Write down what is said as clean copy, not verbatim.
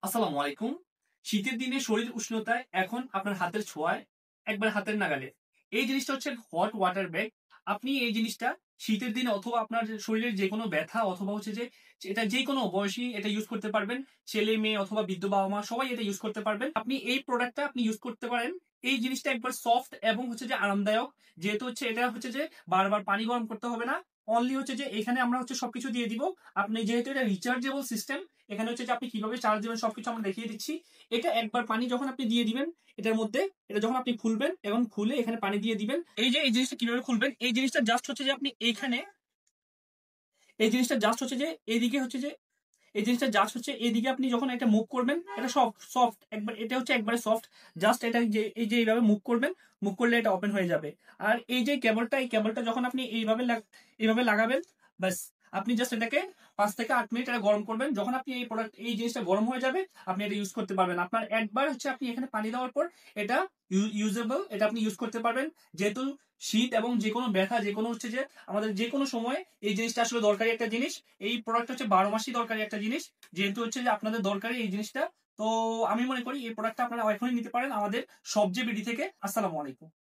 আসসালামু আলাইকুম। শীতের দিনে শরীর উষ্ণতায় এখন আপনার হাতের ছোঁয়ায়, একবার হাতের নাগালে। এই জিনিসটা হচ্ছে হট ওয়াটার ব্যাগ। আপনি এই জিনিসটা শীতের দিনে অথবা আপনার শরীরের যেকোনো ব্যথা অথবা হচ্ছে যে এটা যেকোনো বয়সী এটা ইউজ করতে পারবেন। ছেলে-মেয়ে অথবা বৃদ্ধ বাবা-মা সবাই এটা ইউজ করতে পারবেন। আপনি এই প্রোডাক্টটা আপনি ইউজ করতে পারেন। এই জিনিসটা একবার সফট এবং হচ্ছে যে আরামদায়ক। যেহেতু হচ্ছে এটা হচ্ছে যে বারবার পানি গরম করতে হবে না। অনলি হচ্ছে যে এখানে আমরা হচ্ছে সবকিছু দিয়ে দিব। আপনি যেহেতু এটা রিচার্জেবল সিস্টেম, এখানে হচ্ছে যে আপনি কিভাবে চার্জ দিবেন সবকিছু আমরা দেখিয়ে দিচ্ছি। এটা একবার পানি যখন আপনি দিয়ে দিবেন এটার মধ্যে, এটা যখন আপনি খুলবেন এবং খুলে এখানে পানি দিয়ে দিবেন, এই যে এই জিনিসটা কিভাবে খুলবেন, এই জিনিসটা জাস্ট হচ্ছে যে আপনি এইখানে, এই জিনিসটা জাস্ট হচ্ছে যে এইদিকে হচ্ছে যে এই জিনিসটা জাস্ট হচ্ছে এইদিকে আপনি যখন এটা মুভ করবেন, এটা সফট সফট একবার, এটা হচ্ছে একবারে সফট। জাস্ট এটা যে এই যে এইভাবে মুভ করবেন, মুভ করলে এটা ওপেন হয়ে যাবে। আর এই যে কেবলটা, এই কেবলটা যখন আপনি এইভাবে লাগাবেন, ব্যাস আপনি জাস্ট এটাকে 5 থেকে 8 মিনিট এটা গরম করবেন। যখন আপনি এই প্রোডাক্ট এই জিনিসটা গরম হয়ে যাবে, আপনি এটা ইউজ করতে পারবেন। আপনার একবার হচ্ছে আপনি এখানে পানি দেওয়ার পর এটা ইউজেবল, এটা আপনি ইউজ করতে পারবেন। যেহেতু শীত এবং যে কোনো ব্যথা, যে কোনো হচ্ছে যে আমাদের যে কোনো সময় এই জিনিসটা আসলে দরকারি একটা জিনিস। এই প্রোডাক্ট হচ্ছে 12 মাসই দরকারি একটা জিনিস, যেহেতু হচ্ছে যে আপনাদের দরকারি এই জিনিসটা। তো আমি মনে করি এই প্রোডাক্টটা আপনারা এখনই নিতে পারেন আমাদের সবজে বিডি থেকে। আসসালামু আলাইকুম।